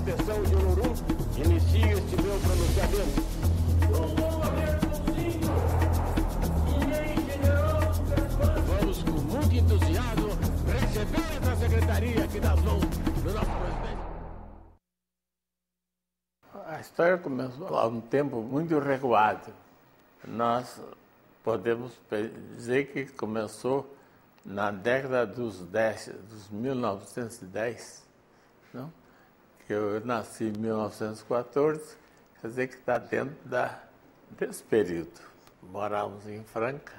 proteção de Olorum, inicio este meu pronunciamento. Vamos com muito entusiasmo receber essa secretaria aqui das mãos do nosso presidente. A história começou há um tempo muito recuado. Nós podemos dizer que começou na década dos 1910, não? Que eu nasci em 1914, quer dizer que está dentro desse período. Morávamos em Franca,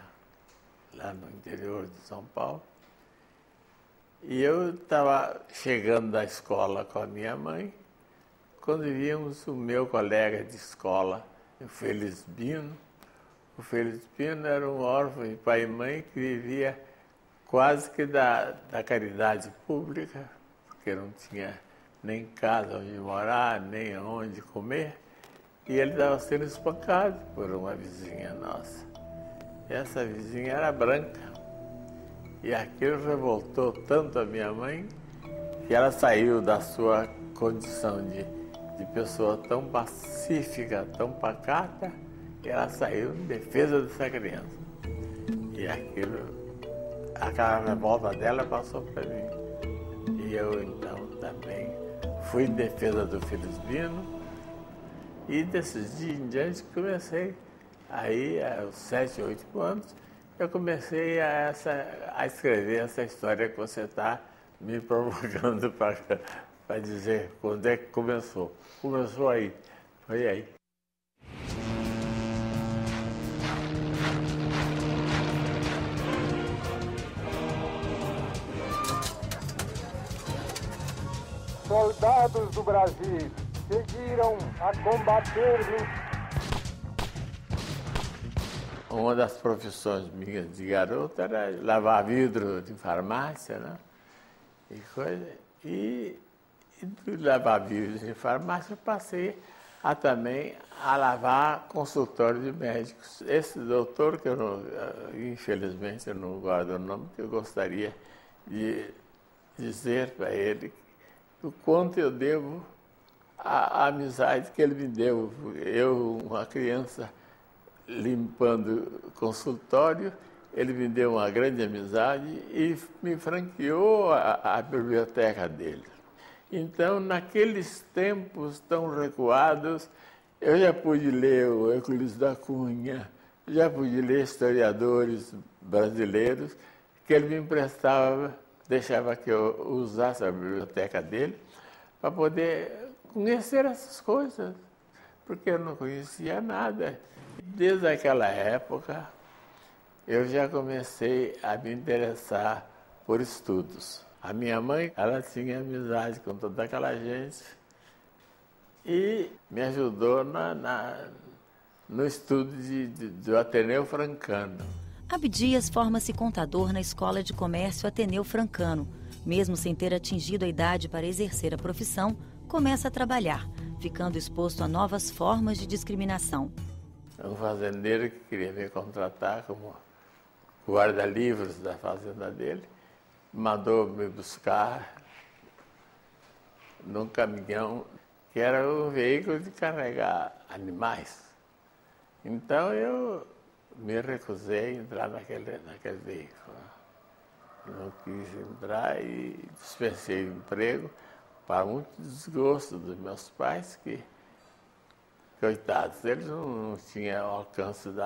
lá no interior de São Paulo, e eu estava chegando da escola com a minha mãe, quando víamos o meu colega de escola, o Felizbino. O Felizbino era um órfão de pai e mãe que vivia quase que da caridade pública, porque não tinha nem casa onde morar, nem onde comer, e ele estava sendo espancado por uma vizinha nossa. E essa vizinha era branca, e aquilo revoltou tanto a minha mãe, que ela saiu da sua condição de pessoa tão pacífica, tão pacata, e ela saiu em defesa dessa criança. E aquela revolta dela passou para mim. E eu, então, também fui em defesa do Felizbino, e desses dias em diante comecei, aí, aos 7, 8 anos, eu comecei a escrever essa história que você está me provocando para dizer quando é que começou. Começou aí, foi aí. Soldados do Brasil seguiram a combater. Uma das profissões minhas de garoto era lavar vidro de farmácia, né? E do lavar vidro de farmácia eu passei também a lavar consultório de médicos. Esse doutor, que infelizmente eu não guardo o nome, que eu gostaria de dizer para ele o quanto eu devo à amizade que ele me deu. Eu, uma criança, limpando consultório, ele me deu uma grande amizade e me franqueou a biblioteca dele. Então, naqueles tempos tão recuados, eu já pude ler o Euclides da Cunha, já pude ler historiadores brasileiros, que ele me emprestava, deixava que eu usasse a biblioteca dele para poder conhecer essas coisas, porque eu não conhecia nada. Desde aquela época, eu já comecei a me interessar por estudos. A minha mãe, ela tinha amizade com toda aquela gente e me ajudou no estudo do Ateneu Francano. Abdias forma-se contador na Escola de Comércio Ateneu Francano. Mesmo sem ter atingido a idade para exercer a profissão, começa a trabalhar, ficando exposto a novas formas de discriminação. Um fazendeiro que queria me contratar como guarda-livros da fazenda dele, mandou me buscar num caminhão que era um veículo de carregar animais. Então eu me recusei a entrar naquele veículo. Não quis entrar e dispensei o emprego para muito desgosto dos meus pais, que, coitados, eles não tinham alcance do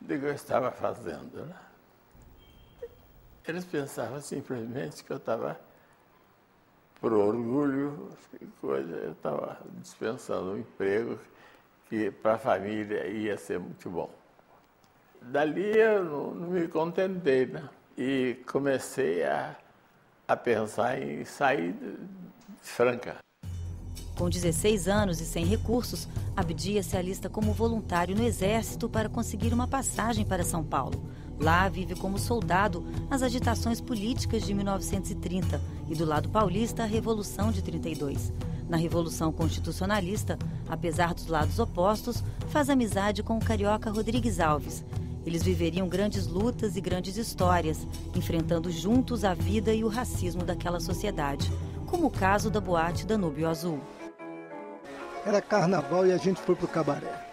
que eu estava fazendo, né? Eles pensavam simplesmente que eu estava, por orgulho, eu estava dispensando um emprego que para a família ia ser muito bom. Dali eu não me contentei, né? E comecei a pensar em sair de Franca. Com 16 anos e sem recursos, Abdias se alista como voluntário no Exército para conseguir uma passagem para São Paulo. Lá vive como soldado as agitações políticas de 1930 e do lado paulista a Revolução de 32. Na Revolução Constitucionalista, apesar dos lados opostos, faz amizade com o carioca Rodrigues Alves. Eles viveriam grandes lutas e grandes histórias, enfrentando juntos a vida e o racismo daquela sociedade. como o caso da boate Danúbio Azul. Era carnaval e a gente foi pro cabaré.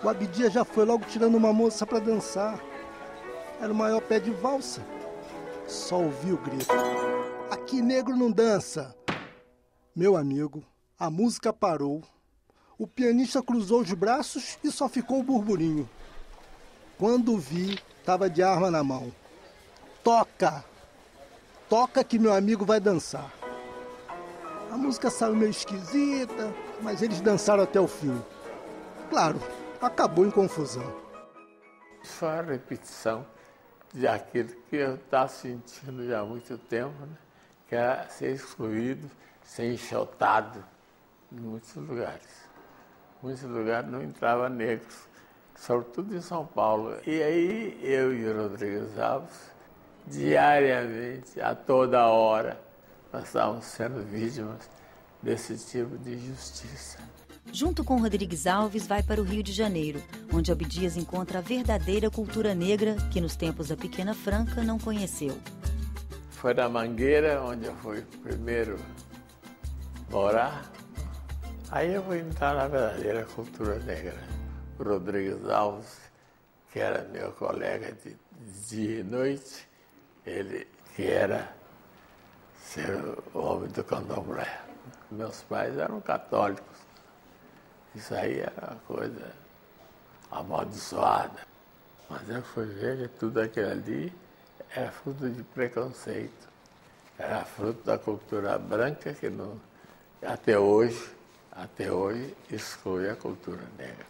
O Abdias já foi logo tirando uma moça para dançar. Era o maior pé de valsa. Só ouvi o grito: aqui negro não dança. Meu amigo, a música parou. O pianista cruzou os braços e só ficou o burburinho. Quando vi, tava de arma na mão. Toca! Toca que meu amigo vai dançar. A música saiu meio esquisita, mas eles dançaram até o fim. Claro, acabou em confusão. Foi a repetição de aquilo que eu estava sentindo já há muito tempo, né? Que era ser excluído, ser enxotado em muitos lugares. Em muitos lugares não entrava negros, sobretudo em São Paulo. E aí eu e o Rodrigues Alves, diariamente, a toda hora, nós estávamos sendo vítimas desse tipo de injustiça. Junto com Rodrigues Alves, vai para o Rio de Janeiro, onde Abdias encontra a verdadeira cultura negra que nos tempos da Pequena Franca não conheceu. Foi na Mangueira, onde eu fui primeiro morar. Aí eu fui entrar na verdadeira cultura negra. O Rodrigues Alves, que era meu colega de dia e noite, ele que era ser o homem do candomblé. Meus pais eram católicos. Isso aí era uma coisa amaldiçoada. Mas eu fui ver que tudo aquilo ali era fruto de preconceito. Era fruto da cultura branca que não, até hoje exclui a cultura negra.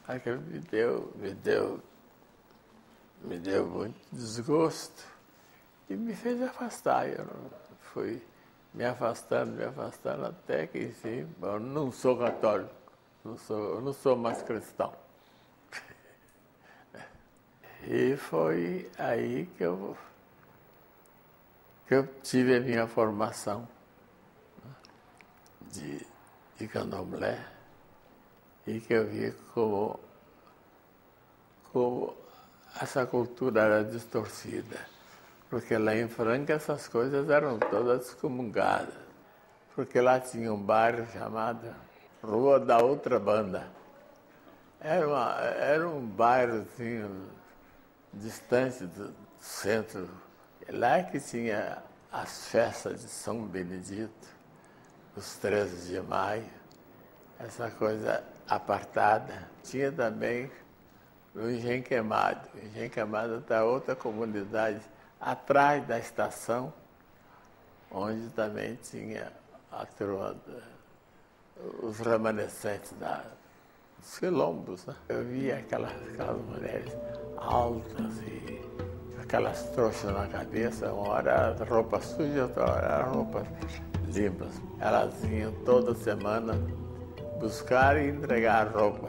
Aquilo me deu muito desgosto e me fez afastar. Eu fui me afastando até que, enfim, eu não sou católico, eu não sou mais cristão. E foi aí que eu tive a minha formação de candomblé e que eu vi como essa cultura era distorcida. Porque lá em Franca essas coisas eram todas excomungadas. Porque lá tinha um bairro chamado Rua da Outra Banda. Era um bairrozinho distante do centro. Lá que tinha as festas de São Benedito, os 13 de maio, essa coisa apartada. Tinha também o Engenho Queimado. O Engenho Queimado está outra comunidade atrás da estação, onde também tinha a turma, os remanescentes dos quilombos, né? Eu via aquelas mulheres altas e aquelas trouxas na cabeça, uma hora era roupa suja, outra hora era roupas limpas. Elas vinham toda semana buscar e entregar roupa.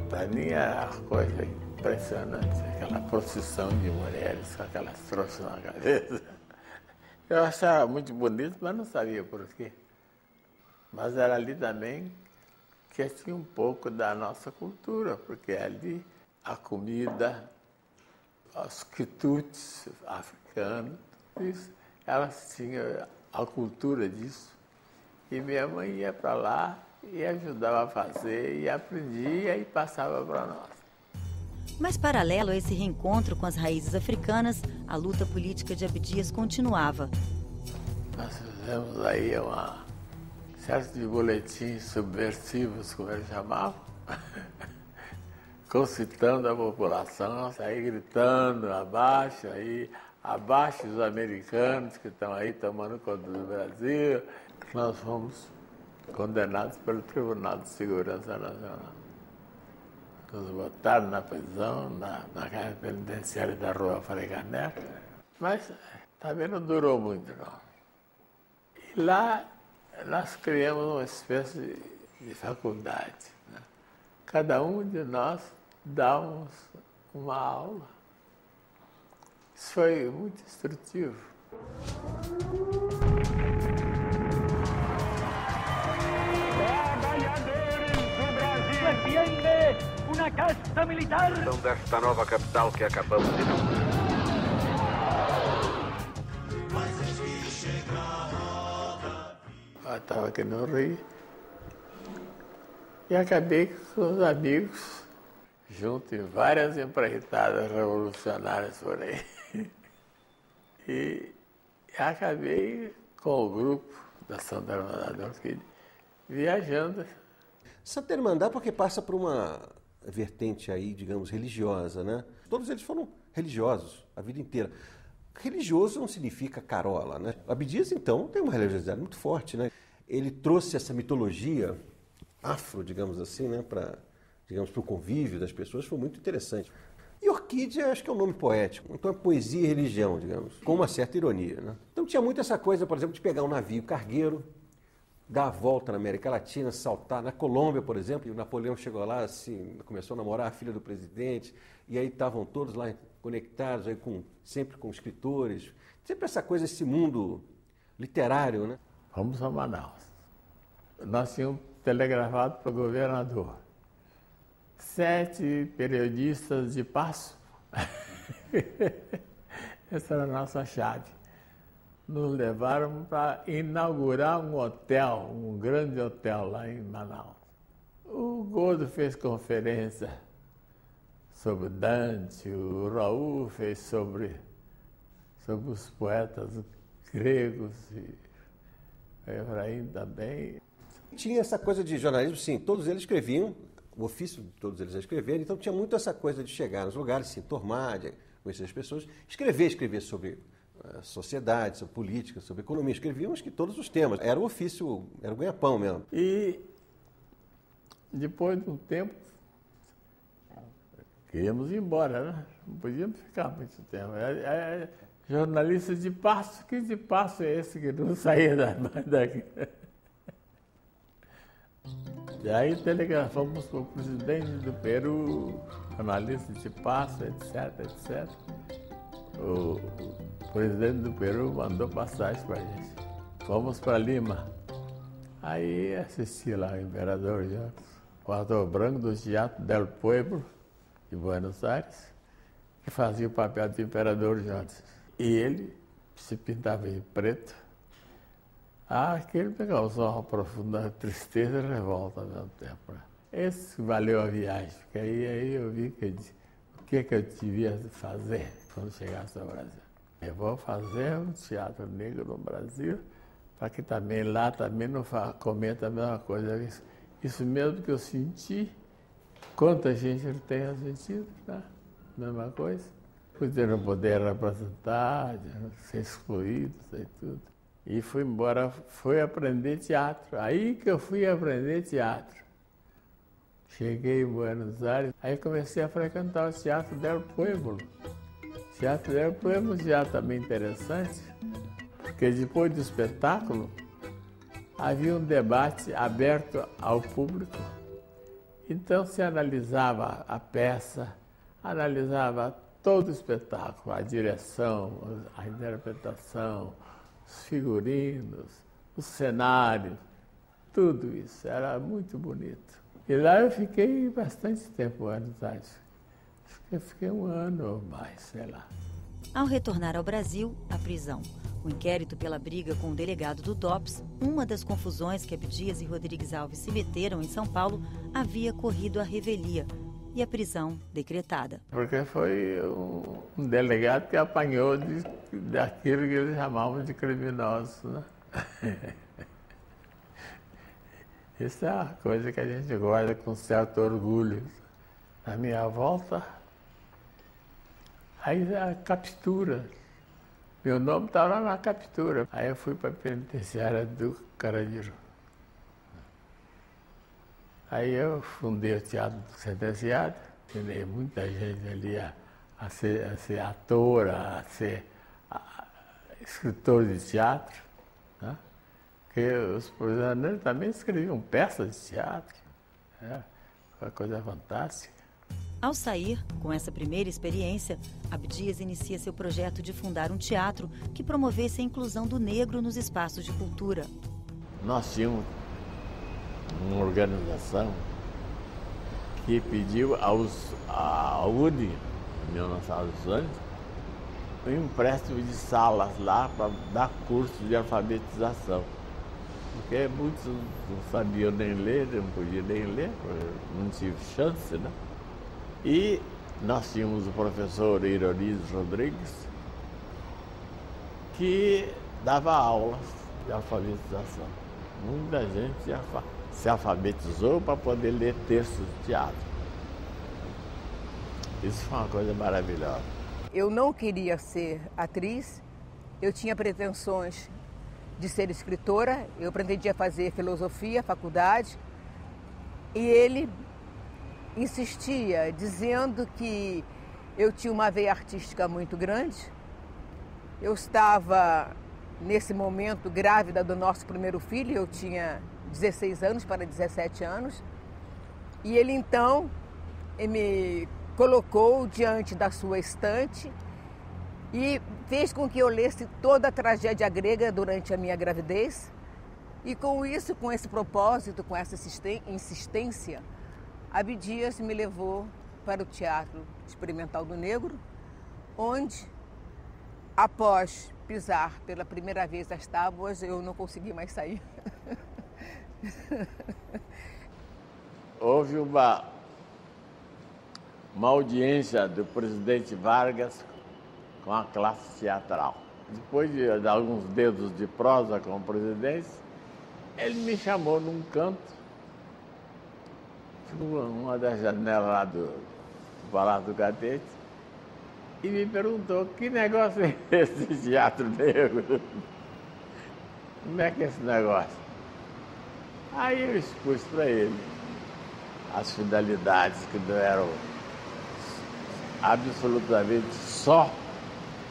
Para mim era uma coisa impressionante, aquela procissão de mulheres com aquelas trouxas na cabeça. Eu achava muito bonito, mas não sabia por quê. Mas era ali também que tinha um pouco da nossa cultura, porque ali a comida, os quitutes africanos, isso, elas tinham a cultura disso. E minha mãe ia para lá e ajudava a fazer, e aprendia e passava para nós. Mas paralelo a esse reencontro com as raízes africanas, a luta política de Abdias continuava. Nós fizemos aí uma série de boletins subversivos, como eles chamavam, concitando a população, sair gritando abaixo os americanos que estão aí tomando conta do Brasil. Nós fomos condenados pelo Tribunal de Segurança Nacional. Nos botaram na prisão, na casa penitenciária da Rua Frei Caneca, mas também não durou muito, não. E lá nós criamos uma espécie de faculdade, né? Cada um de nós dávamos uma aula. Isso foi muito instrutivo. Uma casta militar. Desta nova capital que acabamos de Eu estava aqui no Rio e acabei com os amigos, junto em várias empreitadas revolucionárias por aí. E acabei com o grupo da Santa Irmandade viajando. Santa Irmandade porque passa por uma vertente aí, digamos, religiosa, né? Todos eles foram religiosos a vida inteira. Religioso não significa carola, né? Abdias, então, tem uma religiosidade muito forte, né? Ele trouxe essa mitologia afro, digamos assim, né, para o convívio das pessoas, foi muito interessante. E Orquídea, acho que é um nome poético, então é poesia e religião, digamos, com uma certa ironia, né? Então tinha muito essa coisa, por exemplo, de pegar um navio cargueiro, dar a volta na América Latina, saltar na Colômbia, por exemplo, e o Napoleão chegou lá, assim, começou a namorar a filha do presidente, e aí estavam todos lá conectados, aí sempre com escritores, sempre essa coisa, esse mundo literário, né? Fomos a Manaus. Nós tínhamos telegrafado para o governador. 7 periodistas de passo. Essa era a nossa chave. Nos levaram para inaugurar um hotel, um grande hotel lá em Manaus. O Gordo fez conferência sobre Dante, o Raul fez sobre os poetas gregos e Efraim também. Tinha essa coisa de jornalismo, sim, todos eles escreviam, o ofício de todos eles a escrever, então tinha muito essa coisa de chegar nos lugares, se enturmar, de conhecer as pessoas, escrever sobre sociedade, sobre política, sobre economia, escreviam acho que todos os temas, era o ofício, era o ganha-pão mesmo. E depois de um tempo, queríamos ir embora, né? Não podíamos ficar muito tempo. Jornalistas de passo, que de passo é esse que não saía daqui? E aí telegrafamos para o presidente do Peru, jornalista de passo, etc. O presidente do Peru mandou passagem para a gente. Fomos para Lima. Aí assisti lá o Imperador Jones, o ator branco do Teatro del Pueblo, de Buenos Aires, que fazia o papel do Imperador Jones. E ele se pintava de preto. Aquele me causou uma profunda tristeza e revolta ao mesmo tempo. Esse valeu a viagem, porque aí eu vi o que eu devia fazer quando chegasse ao Brasil. Eu vou fazer um teatro negro no Brasil, para que também lá também não cometa a mesma coisa. Isso mesmo que eu senti, quanta gente não tenha sentido, tá? Mesma coisa. De não poder representar, de não ser excluído, e tudo. E fui embora, fui aprender teatro. Aí que eu fui aprender teatro. Cheguei em Buenos Aires, aí comecei a frequentar o Teatro del Pueblo. O Teatro del Pueblo é um teatro também interessante, porque depois do espetáculo havia um debate aberto ao público. Então se analisava a peça, analisava todo o espetáculo, a direção, a interpretação, os figurinos, o cenário, tudo isso. Era muito bonito. E lá eu fiquei bastante tempo em Buenos Aires. Eu fiquei 1 ano ou mais, sei lá. Ao retornar ao Brasil, a prisão. O inquérito pela briga com o delegado do DOPS, uma das confusões que Abdias e Rodrigues Alves se meteram em São Paulo, havia corrido à revelia e a prisão decretada. Porque foi um delegado que apanhou daquilo que eles chamavam de criminosos, né? Isso é uma coisa que a gente guarda com certo orgulho. Na minha volta, aí a captura. Meu nome estava lá na captura. Aí eu fui para a penitenciária do Carandiru. Aí eu fundei o Teatro do Sentenciado, ensinei muita gente ali a ser ator, a ser escritor de teatro, né? Porque os prisioneiros também escreviam peças de teatro. Foi uma coisa fantástica. Ao sair, com essa primeira experiência, Abdias inicia seu projeto de fundar um teatro que promovesse a inclusão do negro nos espaços de cultura. Nós tínhamos uma organização que pediu à UNE, União Nacional dos Estudantes, um empréstimo de salas lá para dar curso de alfabetização. Porque muitos não sabiam nem ler, não podiam nem ler, não tive chance, né? E nós tínhamos o professor Ironides Rodrigues, que dava aulas de alfabetização. Muita gente se alfabetizou para poder ler textos de teatro. Isso foi uma coisa maravilhosa. Eu não queria ser atriz, eu tinha pretensões de ser escritora, eu pretendia fazer filosofia, faculdade, e ele insistia, dizendo que eu tinha uma veia artística muito grande. Eu estava, nesse momento, grávida do nosso primeiro filho, eu tinha 16 anos para 17 anos, e ele então me colocou diante da sua estante e fez com que eu lesse toda a tragédia grega durante a minha gravidez. E com isso, com esse propósito, com essa insistência, Abdias me levou para o Teatro Experimental do Negro, onde, após pisar pela primeira vez as tábuas, eu não consegui mais sair. Houve uma audiência do presidente Vargas com a classe teatral. Depois de alguns dedos de prosa com o presidente, ele me chamou num canto, uma das janelas lá do Palácio do Catete, e me perguntou: que negócio é esse teatro negro? Como é que é esse negócio? Aí eu expus para ele as finalidades, que não eram absolutamente só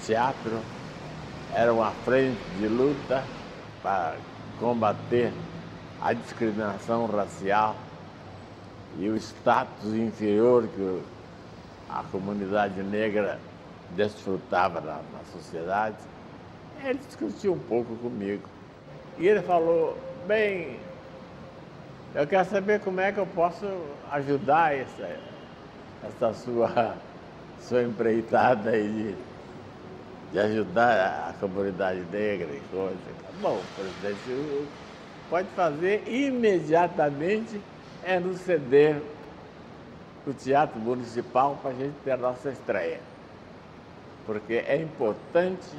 teatro, era uma frente de luta para combater a discriminação racial e o status inferior que a comunidade negra desfrutava na sociedade. Ele discutiu um pouco comigo e ele falou: bem, eu quero saber como é que eu posso ajudar essa sua empreitada aí de ajudar a comunidade negra e coisa. Bom, presidente, o que pode fazer imediatamente é nos ceder o Teatro Municipal para a gente ter a nossa estreia. Porque é importante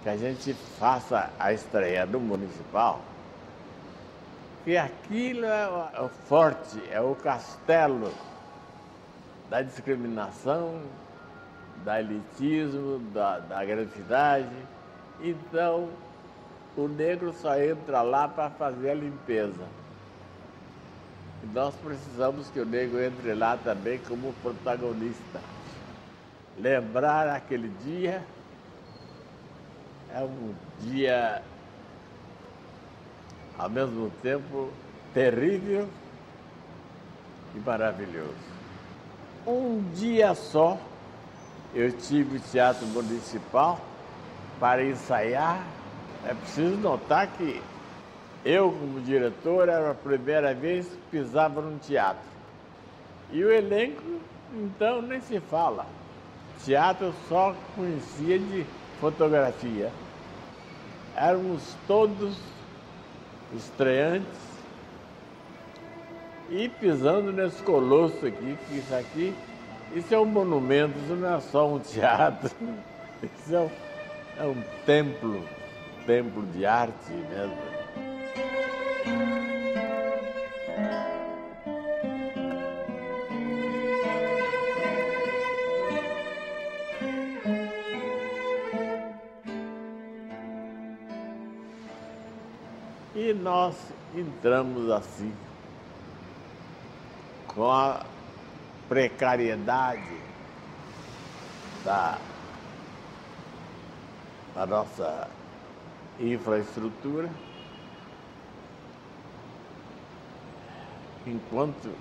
que a gente faça a estreia no Municipal, que aquilo é o forte, é o castelo da discriminação, da elitismo, da gratuidade. Então, o negro só entra lá para fazer a limpeza. E nós precisamos que o negro entre lá também como protagonista. Lembrar aquele dia é um dia, ao mesmo tempo, terrível e maravilhoso. Um dia só eu tive o Teatro Municipal para ensaiar. É preciso notar que eu, como diretor, era a primeira vez que pisava num teatro. E o elenco, então, nem se fala. Teatro eu só conhecia de fotografia. Éramos todos estreantes e pisando nesse colosso aqui, que isso é um monumento, isso não é só um teatro, isso é um templo de arte mesmo. E nós entramos assim, com a precariedade da nossa infraestrutura, enquanto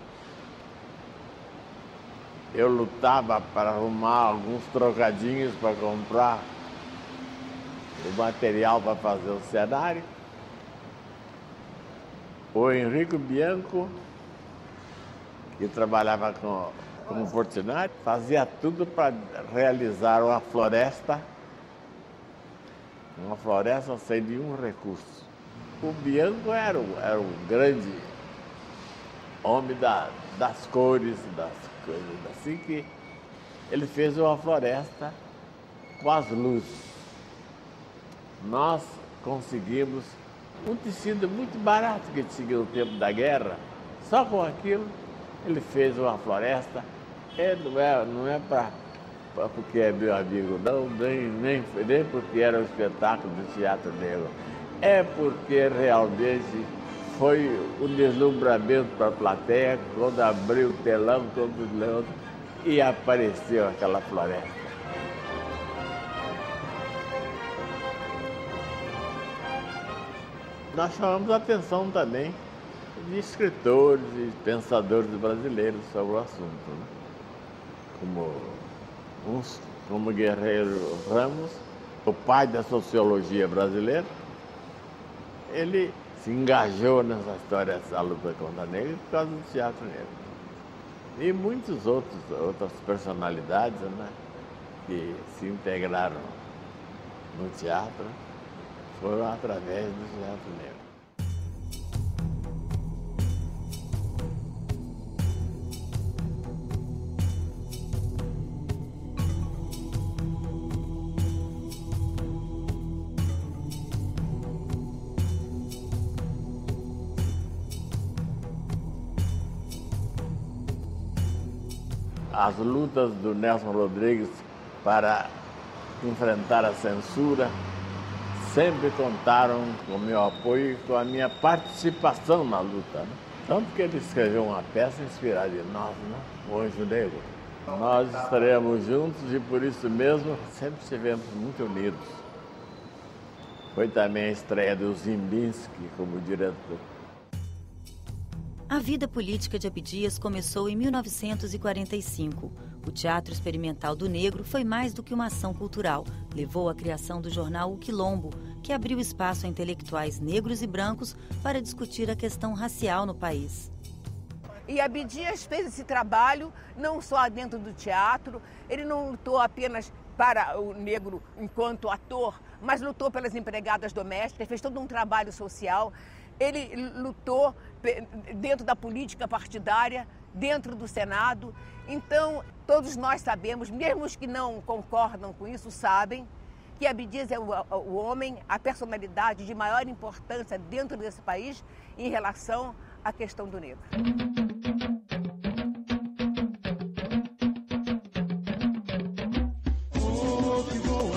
eu lutava para arrumar alguns trocadinhos para comprar o material para fazer o cenário, o Henrico Bianco, que trabalhava com como Portinari, fazia tudo para realizar uma floresta sem nenhum recurso. O Bianco era o grande homem das cores, das coisas, assim que ele fez uma floresta com as luzes. Nós conseguimos um tecido muito barato que tinha no tempo da guerra, só com aquilo ele fez uma floresta. Não é porque é meu amigo, não, nem porque era um espetáculo do Teatro Negro. É porque realmente foi um deslumbramento para a plateia quando abriu o telão todo e apareceu aquela floresta. Nós chamamos a atenção também de escritores e pensadores brasileiros sobre o assunto, né? Como Guerreiro Ramos, o pai da sociologia brasileira, ele se engajou nessa história da luta contra a negra por causa do Teatro Negro. E muitas outras personalidades, né, que se integraram no teatro foram através do Teatro Negro. As lutas do Nelson Rodrigues para enfrentar a censura sempre contaram com o meu apoio e com a minha participação na luta, né? Tanto que ele escreveu uma peça inspirada em nós, né? O Anjo Negro. Nós estaremos juntos e por isso mesmo sempre estivemos muito unidos. Foi também a estreia do Zimbinski como diretor. A vida política de Abdias começou em 1945. O Teatro Experimental do Negro foi mais do que uma ação cultural. Levou à criação do jornal O Quilombo, que abriu espaço a intelectuais negros e brancos para discutir a questão racial no país. E Abdias fez esse trabalho não só dentro do teatro, ele não lutou apenas para o negro enquanto ator, mas lutou pelas empregadas domésticas, fez todo um trabalho social. Ele lutou dentro da política partidária, dentro do Senado. Então, todos nós sabemos, mesmo os que não concordam com isso, sabem que Abdias é o homem, a personalidade de maior importância dentro desse país em relação à questão do negro. Que voa,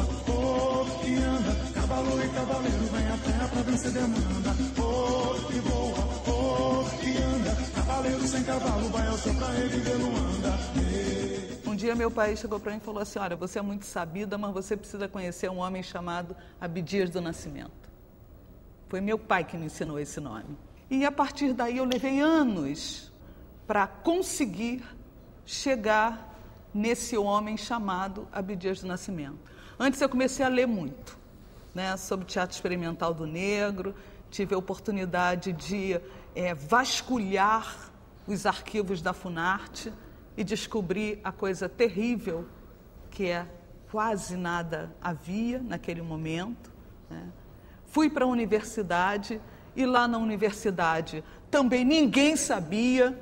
que anda, cavalo e cavaleiro vem a terra pra vencer demanda. Que voa, que anda, cavaleiro sem cavalo vai ao céu pra reviver no anda. Um dia meu pai chegou para mim e falou assim: olha, você é muito sabida, mas você precisa conhecer um homem chamado Abdias do Nascimento. Foi meu pai que me ensinou esse nome. E a partir daí eu levei anos para conseguir chegar nesse homem chamado Abdias do Nascimento. Antes eu comecei a ler muito, né, sobre o Teatro Experimental do Negro, tive a oportunidade de vasculhar os arquivos da Funarte e descobri a coisa terrível que quase nada havia naquele momento, né? Fui para a universidade e lá na universidade também ninguém sabia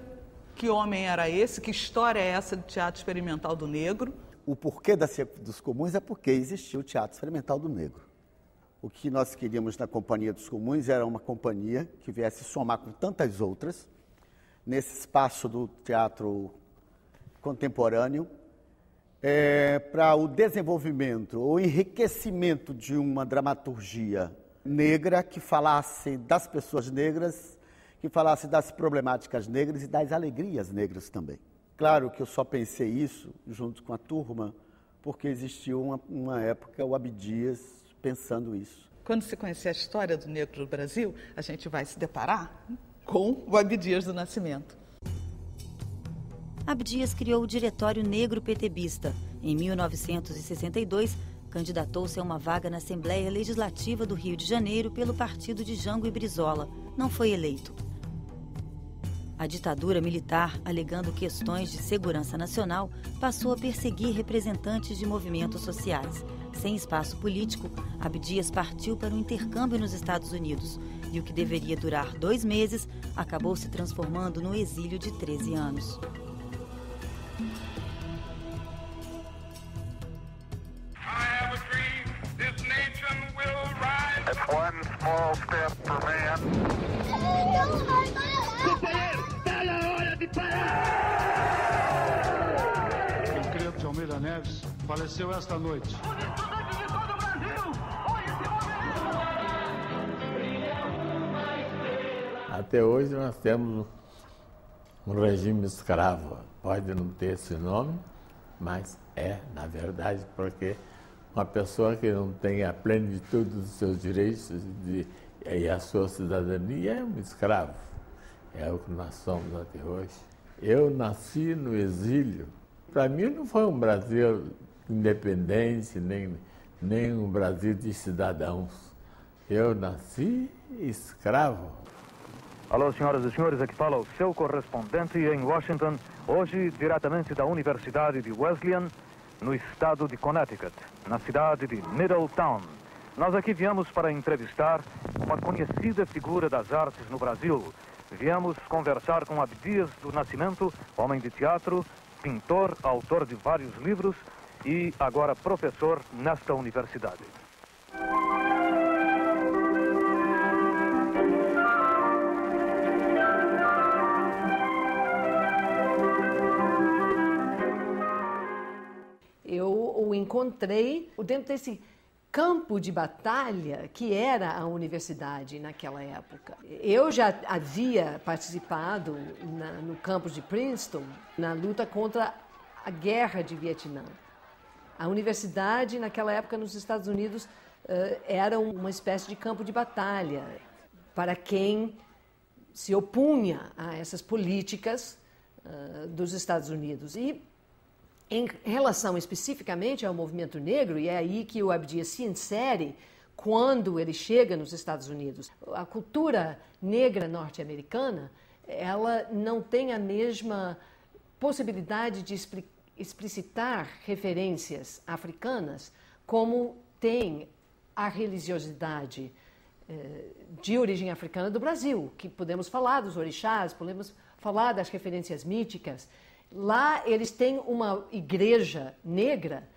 que homem era esse, que história é essa do Teatro Experimental do Negro. O porquê dos Comuns é porque existiu o Teatro Experimental do Negro. O que nós queríamos na Companhia dos Comuns era uma companhia que viesse somar com tantas outras, nesse espaço do teatro contemporâneo, para o desenvolvimento, o enriquecimento de uma dramaturgia negra que falasse das pessoas negras, que falasse das problemáticas negras e das alegrias negras também. Claro que eu só pensei isso junto com a turma, porque existiu uma época, o Abdias, pensando isso. Quando se conhecer a história do negro no Brasil, a gente vai se deparar com o Abdias do Nascimento. Abdias criou o Diretório Negro PTBista. Em 1962, candidatou-se a uma vaga na Assembleia Legislativa do Rio de Janeiro pelo partido de Jango e Brizola. Não foi eleito. A ditadura militar, alegando questões de segurança nacional, passou a perseguir representantes de movimentos sociais. Sem espaço político, Abdias partiu para um intercâmbio nos Estados Unidos e o que deveria durar 2 meses acabou se transformando no exílio de 13 anos. Tancredo de Almeida Neves faleceu esta noite. Até hoje nós temos um regime escravo. Pode não ter esse nome, mas é, na verdade, porque uma pessoa que não tem a plenitude dos seus direitos e a sua cidadania é um escravo. É o que nós somos até hoje. Eu nasci no exílio. Para mim não foi um Brasil independente, nem um Brasil de cidadãos. Eu nasci escravo. Alô, senhoras e senhores, aqui fala o seu correspondente em Washington, hoje diretamente da Universidade de Wesleyan, no estado de Connecticut, na cidade de Middletown. Nós aqui viemos para entrevistar uma conhecida figura das artes no Brasil. Viemos conversar com Abdias do Nascimento, homem de teatro, pintor, autor de vários livros e agora professor nesta universidade. Eu o encontrei dentro desse campo de batalha que era a universidade naquela época. Eu já havia participado no campus de Princeton na luta contra a guerra de Vietnã. A universidade naquela época nos Estados Unidos era uma espécie de campo de batalha para quem se opunha a essas políticas dos Estados Unidos. E em relação especificamente ao movimento negro, e é aí que o Abdias se insere quando ele chega nos Estados Unidos. A cultura negra norte-americana, ela não tem a mesma possibilidade de explicitar referências africanas como tem a religiosidade de origem africana do Brasil, que podemos falar dos orixás, podemos falar das referências míticas. Lá eles têm uma igreja negra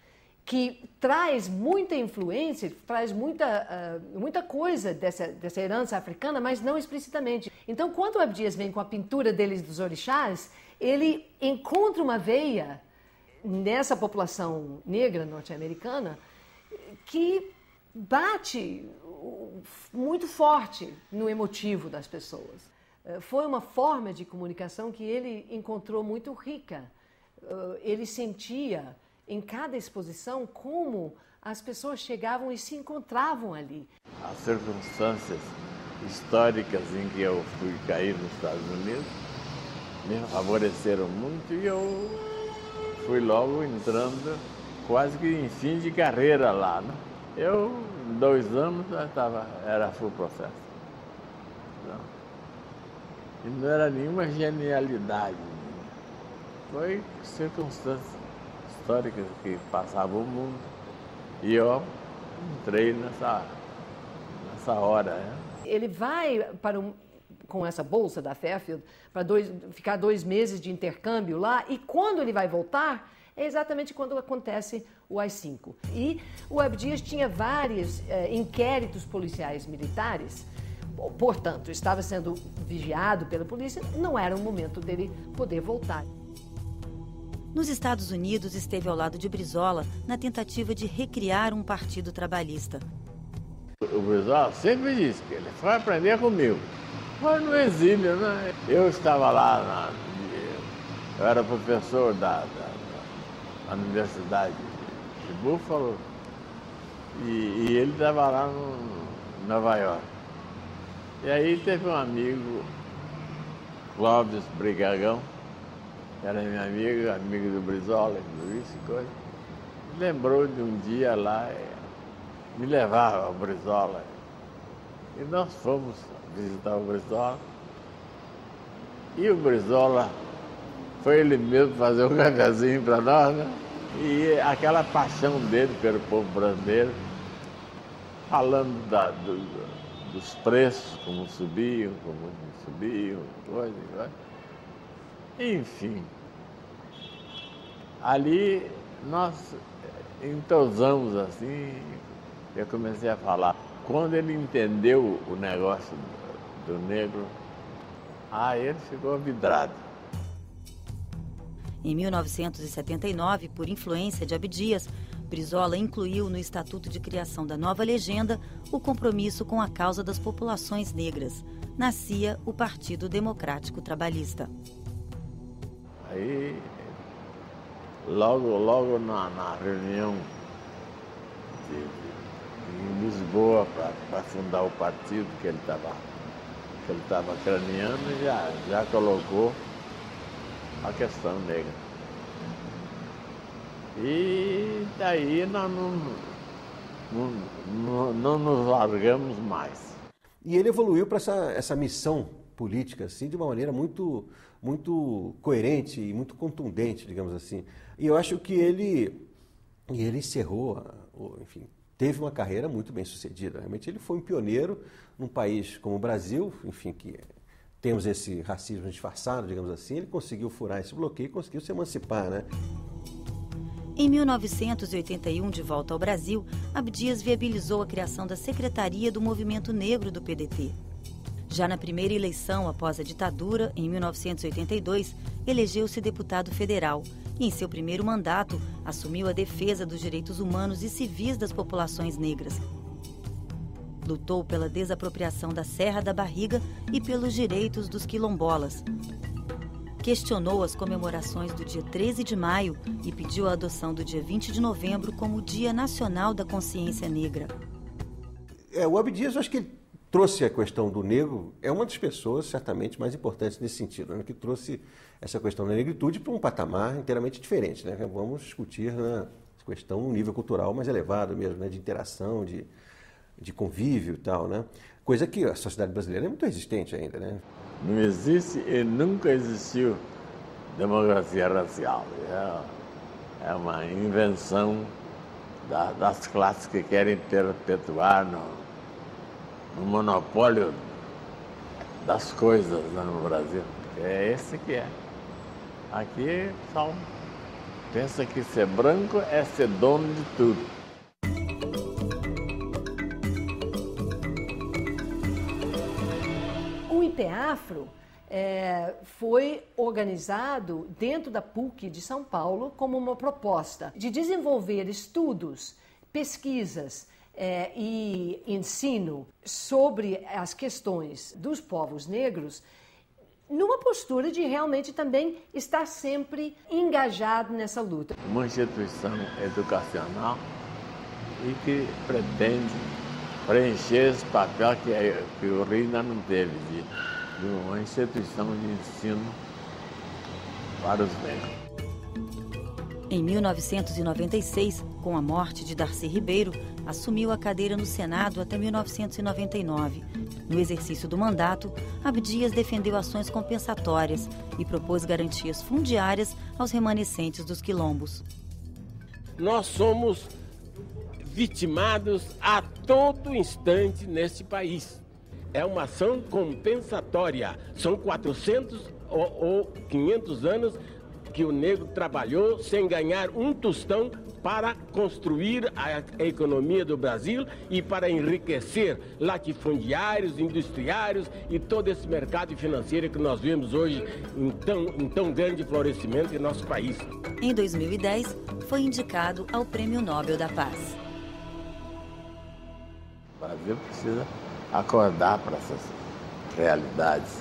que traz muita influência, traz muita coisa dessa herança africana, mas não explicitamente. Então, quando o Abdias vem com a pintura deles dos orixás, ele encontra uma veia nessa população negra norte-americana que bate muito forte no emotivo das pessoas. Foi uma forma de comunicação que ele encontrou muito rica. Ele sentia em cada exposição como as pessoas chegavam e se encontravam ali. As circunstâncias históricas em que eu fui cair nos Estados Unidos me favoreceram muito e eu fui logo entrando quase que em fim de carreira lá, né? Eu, em 2 anos, era full processo. E não era nenhuma genialidade. Foi circunstâncias históricas que passavam o mundo. E eu entrei nessa hora. Né? Ele vai com essa bolsa da Fairfield para ficar 2 meses de intercâmbio lá, e quando ele vai voltar, é exatamente quando acontece o AI-5. E o Abdias tinha vários inquéritos policiais militares. Portanto, estava sendo vigiado pela polícia, não era o momento dele poder voltar. Nos Estados Unidos, esteve ao lado de Brizola na tentativa de recriar um partido trabalhista. O Brizola sempre disse que ele foi aprender comigo. Foi no exílio, né? Eu estava lá, eu era professor da Universidade de Buffalo e ele estava lá em Nova York. E aí teve um amigo, Clóvis Brigagão, que era meu amigo do Brizola, do Luiz e coisa, lembrou de um dia lá, me levava ao Brizola. E nós fomos visitar o Brizola. E o Brizola foi ele mesmo fazer um cafezinho para nós, né? E aquela paixão dele pelo povo brasileiro, falando dos preços, como subiam, como não subiam, coisa. Enfim, ali nós entrosamos assim, eu comecei a falar. Quando ele entendeu o negócio do negro, ele ficou vidrado. Em 1979, por influência de Abdias, Brizola incluiu no Estatuto de Criação da Nova Legenda o compromisso com a causa das populações negras. Nascia o Partido Democrático Trabalhista. Aí, logo na reunião em Lisboa para fundar o partido que ele estava craneando, já colocou a questão negra. E daí nós não nos largamos mais. E ele evoluiu para essa missão política assim, de uma maneira muito coerente e muito contundente, digamos assim. E eu acho que ele encerrou, enfim, teve uma carreira muito bem sucedida. Realmente ele foi um pioneiro num país como o Brasil, enfim, que temos esse racismo disfarçado, digamos assim. Ele conseguiu furar esse bloqueio e conseguiu se emancipar, né? Em 1981, de volta ao Brasil, Abdias viabilizou a criação da Secretaria do Movimento Negro do PDT. Já na primeira eleição após a ditadura, em 1982, elegeu-se deputado federal e, em seu primeiro mandato, assumiu a defesa dos direitos humanos e civis das populações negras. Lutou pela desapropriação da Serra da Barriga e pelos direitos dos quilombolas. Questionou as comemorações do dia 13 de maio e pediu a adoção do dia 20 de novembro como Dia Nacional da Consciência Negra. O Abdias, eu acho que ele trouxe a questão do negro, é uma das pessoas certamente mais importantes nesse sentido, né, que trouxe essa questão da negritude para um patamar inteiramente diferente, né? Vamos discutir essa questão num nível cultural mais elevado mesmo, né, de interação, de convívio e tal, né? Coisa que a sociedade brasileira é muito resistente ainda, né? Não existe e nunca existiu democracia racial. É uma invenção das classes que querem perpetuar no monopólio das coisas, né, no Brasil. É esse que é. Aqui só pensa que ser branco é ser dono de tudo. O IPEAFRO foi organizado dentro da PUC de São Paulo como uma proposta de desenvolver estudos, pesquisas e ensino sobre as questões dos povos negros, numa postura de realmente também estar sempre engajado nessa luta. Uma instituição educacional e que pretende preencher esse papel que o Rio ainda não teve, de uma instituição de ensino para os negros. Em 1996, com a morte de Darcy Ribeiro, assumiu a cadeira no Senado até 1999. No exercício do mandato, Abdias defendeu ações compensatórias e propôs garantias fundiárias aos remanescentes dos quilombos. Nós somos vitimados a todo instante neste país. É uma ação compensatória. São 400 ou 500 anos que o negro trabalhou sem ganhar um tostão para construir a economia do Brasil e para enriquecer latifundiários, industriários e todo esse mercado financeiro que nós vemos hoje em tão grande florescimento em nosso país. Em 2010, foi indicado ao Prêmio Nobel da Paz. O Brasil precisa acordar para essas realidades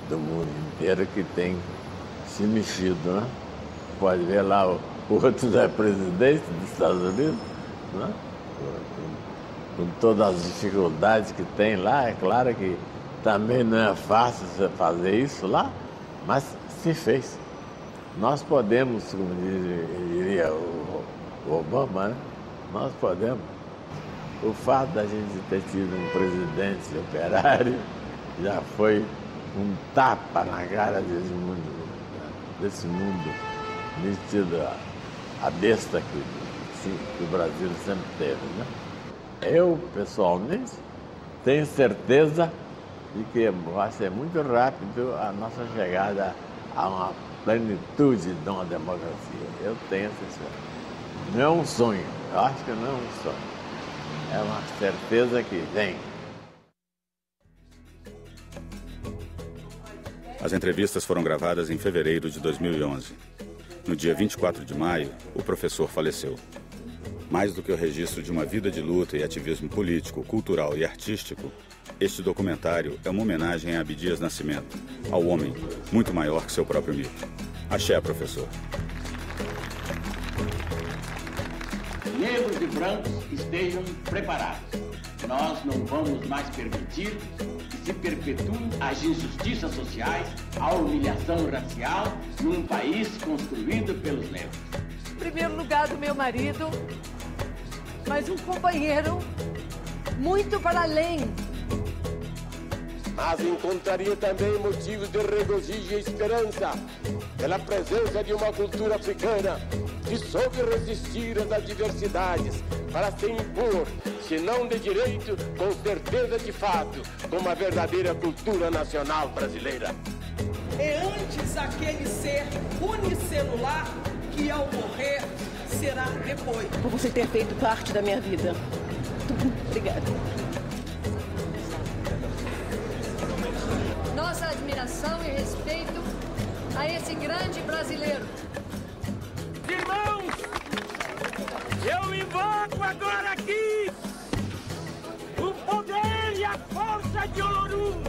do mundo inteiro que tem se mexido, né? Pode ver lá o outro é presidente dos Estados Unidos, né? Com todas as dificuldades que tem lá, é claro que também não é fácil você fazer isso lá, mas se fez. Nós podemos, como diria o Obama, né? Nós podemos. O fato da gente ter tido um presidente operário já foi um tapa na cara desse mundo metido a besta que o Brasil sempre teve, né? Eu, pessoalmente, tenho certeza de que vai ser muito rápido a nossa chegada a uma plenitude de uma democracia. Eu tenho essa certeza. Não é um sonho, eu acho que não é um sonho. É uma certeza que vem. As entrevistas foram gravadas em fevereiro de 2011. No dia 24 de maio, o professor faleceu. Mais do que o registro de uma vida de luta e ativismo político, cultural e artístico, este documentário é uma homenagem a Abdias Nascimento, ao homem muito maior que seu próprio mito. Axé, professor. Negros e brancos estejam preparados. Nós não vamos mais permitir que se perpetuem as injustiças sociais, a humilhação racial num país construído pelos negros. Em primeiro lugar do meu marido, mas um companheiro muito para além. Mas encontraria também motivos de regozijo e esperança pela presença de uma cultura africana que soube resistir às adversidades para se impor, se não de direito, com certeza de fato, como a verdadeira cultura nacional brasileira. É antes aquele ser unicelular que ao morrer será depois. Por você ter feito parte da minha vida. Obrigada. Nossa admiração e respeito a esse grande brasileiro. Irmãos, eu invoco agora aqui o poder e a força de Olorum